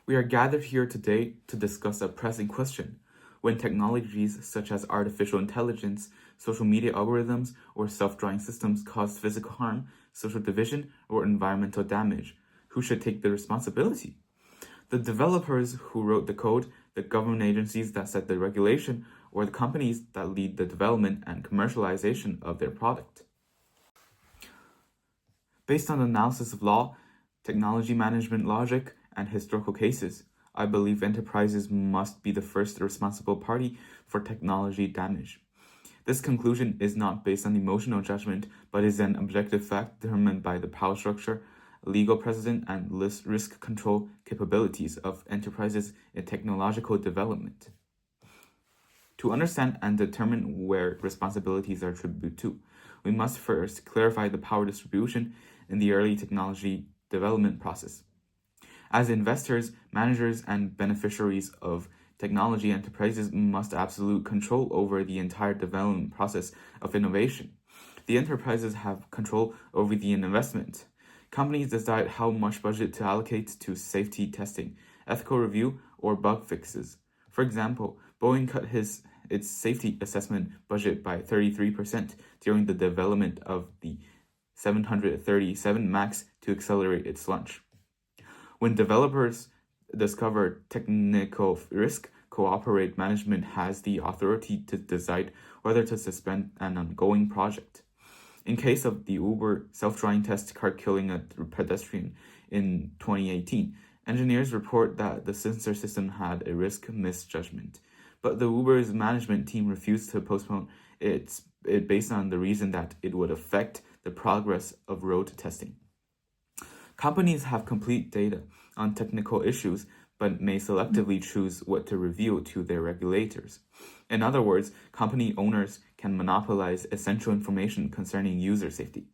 We are gathered here today to discuss a pressing question. When technologies such as artificial intelligence, social media algorithms, or self-driving systems cause physical harm, social division, or environmental damage, who should take the responsibility? The developers who wrote the code, the government agencies that set the regulation, or the companies that lead the development and commercialization of their product. Based on analysis of law, technology management logic, and historical cases, I believe enterprises must be the first responsible party for technology damage. This conclusion is not based on emotional judgment, but is an objective fact determined by the power structure, legal precedent, and risk control capabilities of enterprises in technological development. To understand and determine where responsibilities are attributed to, we must first clarify the power distribution in the early technology development process. As investors, managers, and beneficiaries of technology, enterprises must have absolute control over the entire development process of innovation. The enterprises have control over the investment. Companies decide how much budget to allocate to safety testing, ethical review, or bug fixes. For example, Boeing cut its safety assessment budget by 33% during the development of the 737 MAX to accelerate its launch. When developers discover technical risk, cooperate management has the authority to decide whether to suspend an ongoing project. In case of the Uber self-driving test car killing a pedestrian in 2018, engineers report that the sensor system had a risk misjudgment, but the Uber's management team refused to postpone it based on the reason that it would affect the progress of road testing. Companies have complete data on technical issues, but may selectively choose what to reveal to their regulators. In other words, company owners can monopolize essential information concerning user safety.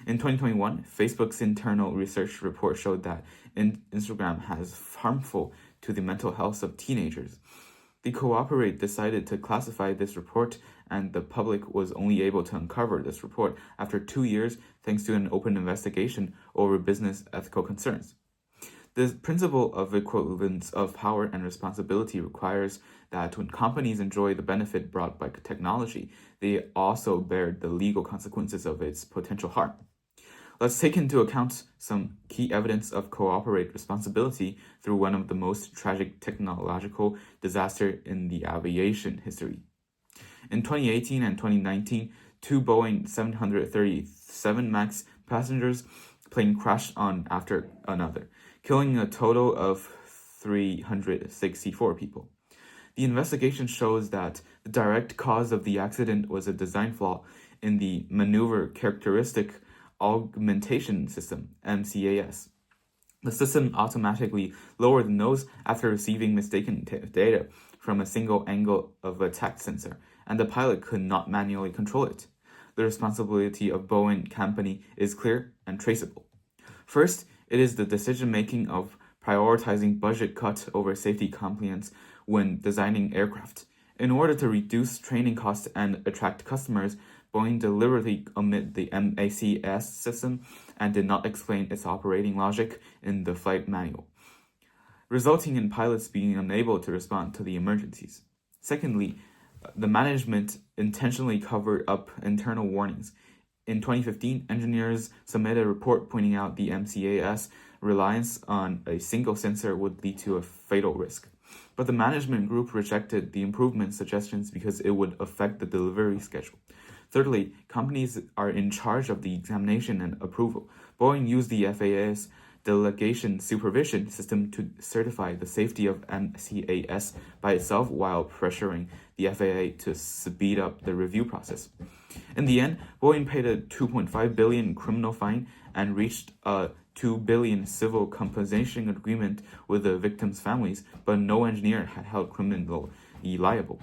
In 2021, Facebook's internal research report showed that Instagram has harmful to the mental health of teenagers. The Cooperate decided to classify this report, and the public was only able to uncover this report after 2 years thanks to an open investigation over business ethical concerns. The principle of equivalence of power and responsibility requires that when companies enjoy the benefit brought by technology, they also bear the legal consequences of its potential harm. Let's take into account some key evidence of cooperate responsibility through one of the most tragic technological disasters in the aviation history. In 2018 and 2019, two Boeing 737 MAX passengers plane crashed one after another, killing a total of 364 people. The investigation shows that the direct cause of the accident was a design flaw in the Maneuver Characteristic Augmentation System, MCAS. The system automatically lowered the nose after receiving mistaken data from a single angle of attack sensor, and the pilot could not manually control it. The responsibility of Boeing company is clear and traceable. First, it is the decision-making of prioritizing budget cut over safety compliance when designing aircraft. In order to reduce training costs and attract customers, Boeing deliberately omitted the MACS system and did not explain its operating logic in the flight manual, resulting in pilots being unable to respond to the emergencies. Secondly, the management intentionally covered up internal warnings. In 2015, engineers submitted a report pointing out the MCAS reliance on a single sensor would lead to a fatal risk. But the management group rejected the improvement suggestions because it would affect the delivery schedule. Thirdly, companies are in charge of the examination and approval. Boeing used the FAA's delegation supervision system to certify the safety of MCAS by itself while pressuring the FAA to speed up the review process. In the end, Boeing paid a $2.5 billion criminal fine and reached a $2 billion civil compensation agreement with the victims' families, but no engineer had held criminally liable.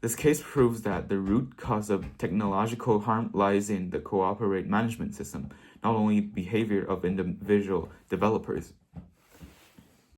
This case proves that the root cause of technological harm lies in the cooperate management system, not only behavior of individual developers.